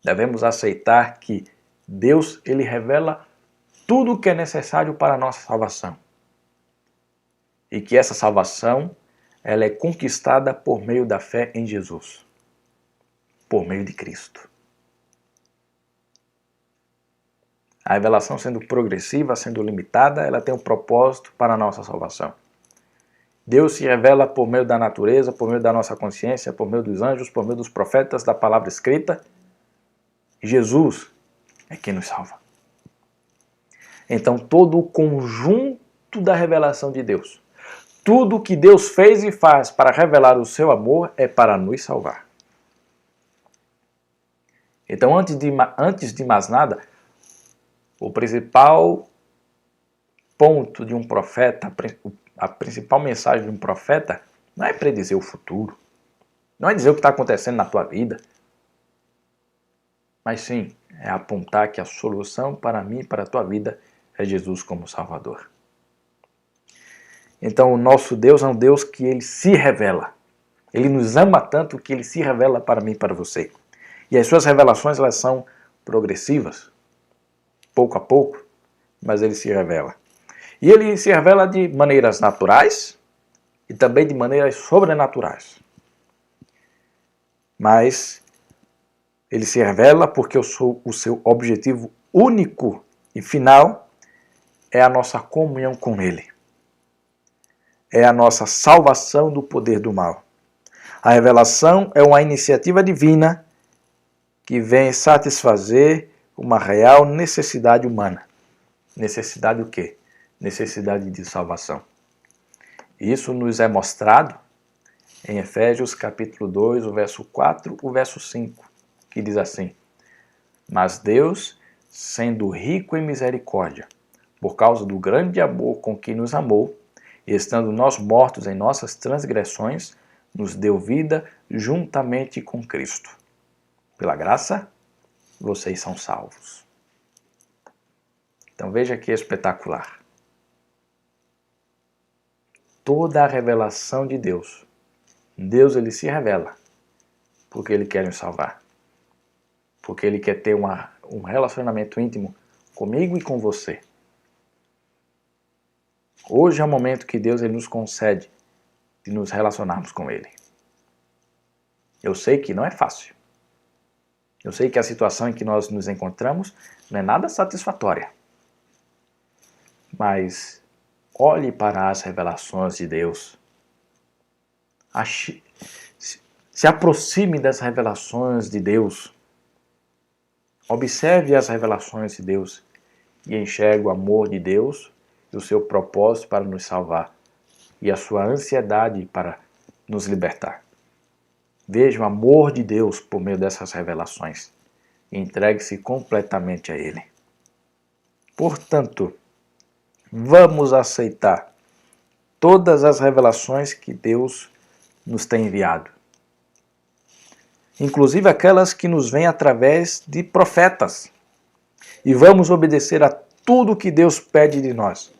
Devemos aceitar que Deus, Ele revela tudo o que é necessário para a nossa salvação. E que essa salvação, ela é conquistada por meio da fé em Jesus. Por meio de Cristo. A revelação sendo progressiva, sendo limitada, ela tem um propósito para a nossa salvação. Deus se revela por meio da natureza, por meio da nossa consciência, por meio dos anjos, por meio dos profetas, da palavra escrita. Jesus é quem nos salva. Então, todo o conjunto da revelação de Deus, tudo o que Deus fez e faz para revelar o seu amor é para nos salvar. Então, antes de mais nada, o principal ponto de um profeta, a principal mensagem de um profeta, não é predizer o futuro, não é dizer o que está acontecendo na tua vida, mas sim é apontar que a solução para mim e para a tua vida é Jesus como Salvador. Então o nosso Deus é um Deus que Ele se revela. Ele nos ama tanto que Ele se revela para mim e para você. E as suas revelações, elas são progressivas, pouco a pouco, mas Ele se revela. E Ele se revela de maneiras naturais e também de maneiras sobrenaturais. Mas Ele se revela porque o seu objetivo único e final é a nossa comunhão com Ele. É a nossa salvação do poder do mal. A revelação é uma iniciativa divina que vem satisfazer uma real necessidade humana. Necessidade o quê? Necessidade de salvação. Isso nos é mostrado em Efésios capítulo 2, o verso 4, o verso 5, que diz assim: Mas Deus, sendo rico em misericórdia, por causa do grande amor com que nos amou, e estando nós mortos em nossas transgressões, nos deu vida juntamente com Cristo. Pela graça, vocês são salvos. Então veja que espetacular. Toda a revelação de Deus, Ele se revela porque Ele quer nos salvar. Porque Ele quer ter um relacionamento íntimo comigo e com você. Hoje é o momento que Deus Ele nos concede de nos relacionarmos com Ele. Eu sei que não é fácil. Eu sei que a situação em que nós nos encontramos não é nada satisfatória. Mas olhe para as revelações de Deus. Se aproxime das revelações de Deus. Observe as revelações de Deus e enxergue o amor de Deus e o seu propósito para nos salvar e a sua ansiedade para nos libertar. Veja o amor de Deus por meio dessas revelações e entregue-se completamente a Ele. Portanto, vamos aceitar todas as revelações que Deus nos tem enviado. Inclusive aquelas que nos vêm através de profetas. E vamos obedecer a tudo que Deus pede de nós,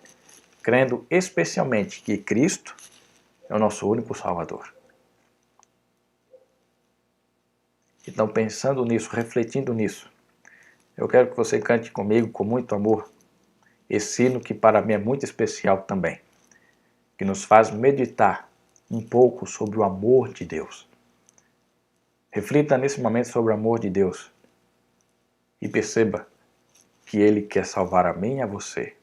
crendo especialmente que Cristo é o nosso único Salvador. Então, pensando nisso, refletindo nisso, eu quero que você cante comigo com muito amor esse hino que para mim é muito especial também, que nos faz meditar um pouco sobre o amor de Deus. Reflita nesse momento sobre o amor de Deus e perceba que Ele quer salvar a mim e a você.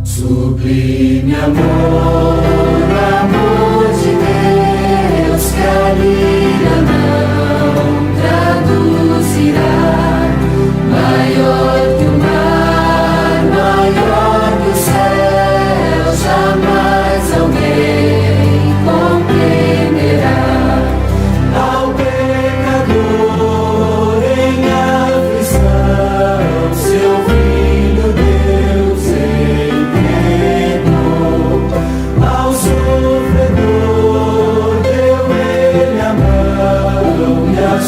Sublime amor, amor de Deus que ali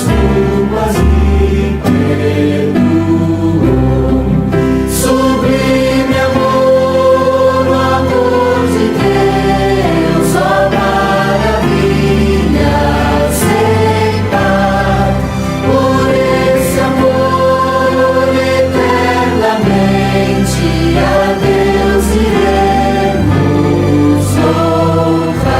culpas me perdoou. Sublime amor, o amor de Deus, ó maravilha sem par. Por esse amor eternamente a Deus iremos louvar.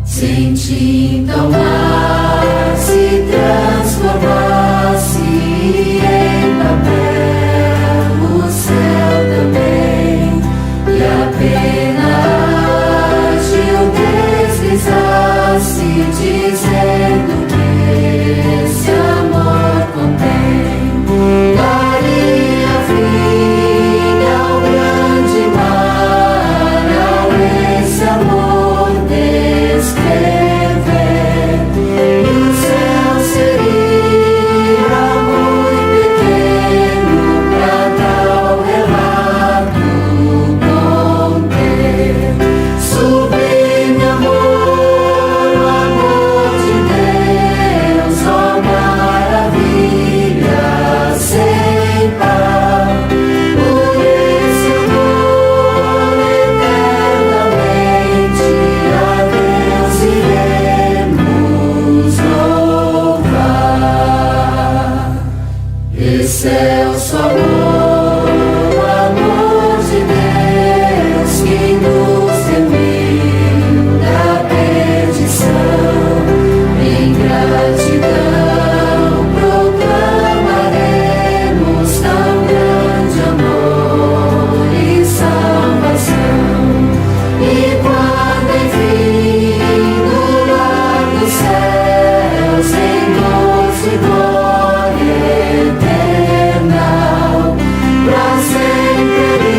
Senti então mar se transformasse em papel, o céu também, e apenas Gil deslizasse, dizendo que esse amor contém. Daria fim ao grande mar, ao esse amor descrever. E o céu seria muito pequeno pra tal relato conter. Sublime amor, o amor de Deus, ó maravilha sem par. Por esse amor eternamente a Deus iremos louvar. Excelso amor, o amor de Deus que nos remiu da perdição. Em gratidão proclamaremos tão grande amor e salvação. E quando enfim no lar dos céus, em doce glória eterna, pra sempre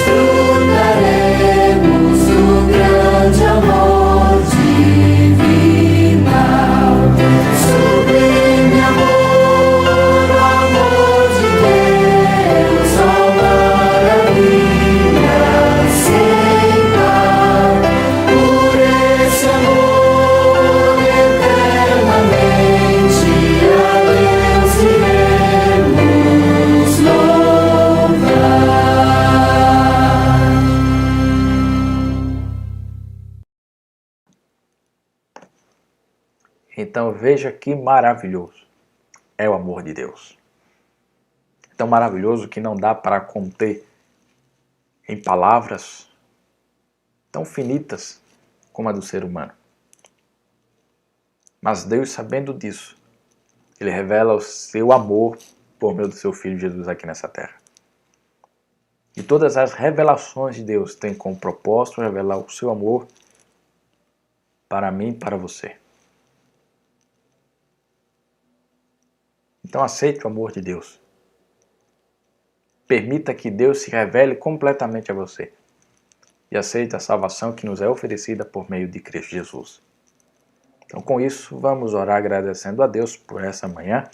desfrutaremos o grande amor divinal. Sublime amor, o amor de Deus, ó maravilha sem par. Por esse amor eternamente a Deus iremos louvar. Então veja que maravilhoso é o amor de Deus. Tão maravilhoso que não dá para conter em palavras tão finitas como a do ser humano. Mas Deus, sabendo disso, Ele revela o seu amor por meio do seu Filho Jesus aqui nessa terra. E todas as revelações de Deus têm como propósito revelar o seu amor para mim e para você. Então aceite o amor de Deus. Permita que Deus se revele completamente a você. E aceite a salvação que nos é oferecida por meio de Cristo Jesus. Então com isso, vamos orar agradecendo a Deus por essa manhã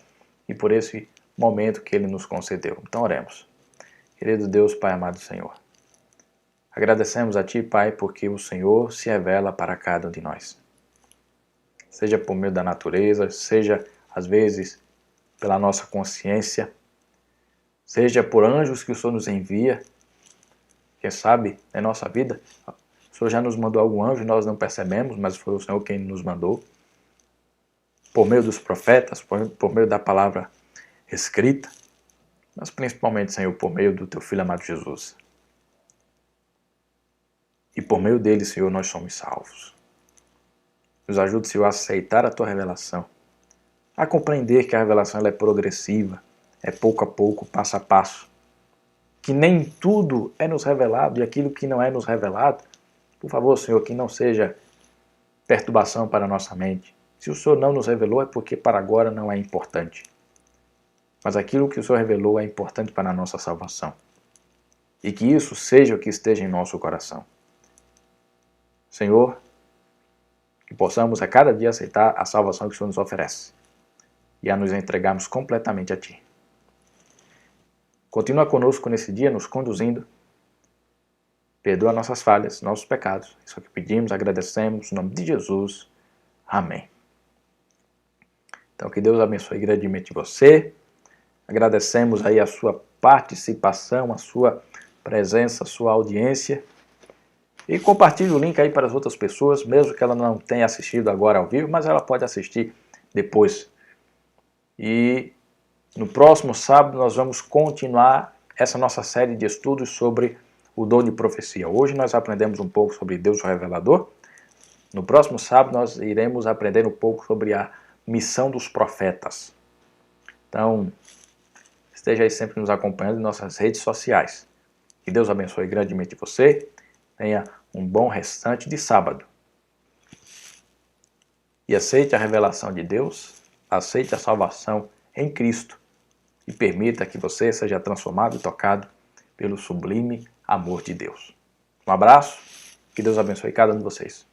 e por esse momento que Ele nos concedeu. Então oremos. Querido Deus, Pai amado Senhor, agradecemos a Ti, Pai, porque o Senhor se revela para cada um de nós. Seja por meio da natureza, seja às vezes pela nossa consciência, seja por anjos que o Senhor nos envia. Quem sabe, em nossa vida, o Senhor já nos mandou algum anjo e nós não percebemos, mas foi o Senhor quem nos mandou. Por meio dos profetas, por meio da palavra escrita, mas principalmente, Senhor, por meio do Teu Filho amado Jesus. E por meio dele, Senhor, nós somos salvos. Nos ajude, Senhor, a aceitar a Tua revelação, a compreender que a revelação ela é progressiva, é pouco a pouco, passo a passo. Que nem tudo é nos revelado e aquilo que não é nos revelado, por favor, Senhor, que não seja perturbação para a nossa mente. Se o Senhor não nos revelou é porque para agora não é importante. Mas aquilo que o Senhor revelou é importante para a nossa salvação. E que isso seja o que esteja em nosso coração. Senhor, que possamos a cada dia aceitar a salvação que o Senhor nos oferece e a nos entregarmos completamente a Ti. Continua conosco nesse dia, nos conduzindo. Perdoa nossas falhas, nossos pecados. Isso que pedimos, agradecemos, em nome de Jesus. Amém. Então, que Deus abençoe grandemente você. Agradecemos aí a sua participação, a sua presença, a sua audiência. E compartilhe o link aí para as outras pessoas, mesmo que ela não tenha assistido agora ao vivo, mas ela pode assistir depois. E no próximo sábado nós vamos continuar essa nossa série de estudos sobre o dom de profecia. Hoje nós aprendemos um pouco sobre Deus o Revelador. No próximo sábado nós iremos aprender um pouco sobre a missão dos profetas. Então, esteja aí sempre nos acompanhando em nossas redes sociais. Que Deus abençoe grandemente você. Tenha um bom restante de sábado. E aceite a revelação de Deus, aceite a salvação em Cristo e permita que você seja transformado e tocado pelo sublime amor de Deus. Um abraço, que Deus abençoe cada um de vocês.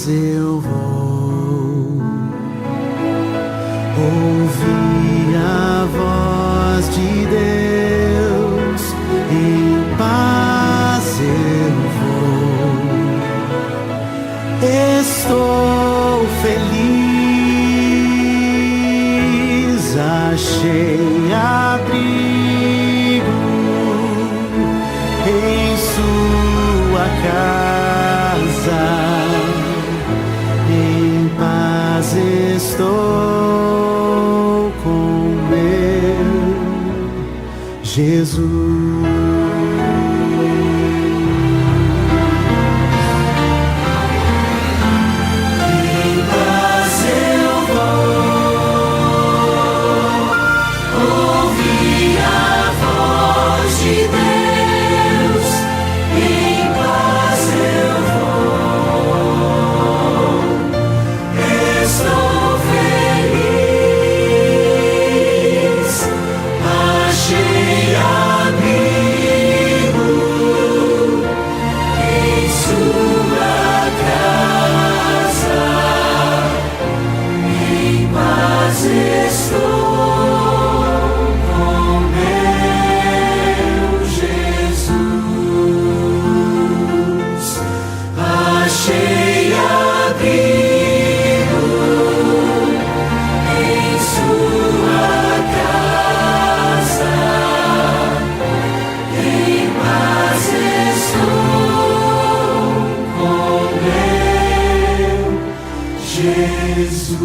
Eu vou ouvir a voz de Deus, em paz eu vou. Estou feliz, achei abrigo em sua casa. Estou com meu Jesus. Em paz eu vou ouvir a voz de Deus. Em paz eu vou. Estou feliz, achei abrigo em sua casa. Em paz estou com meu Jesus. Achei abrigo em sua casa, em paz estou com meu Jesus.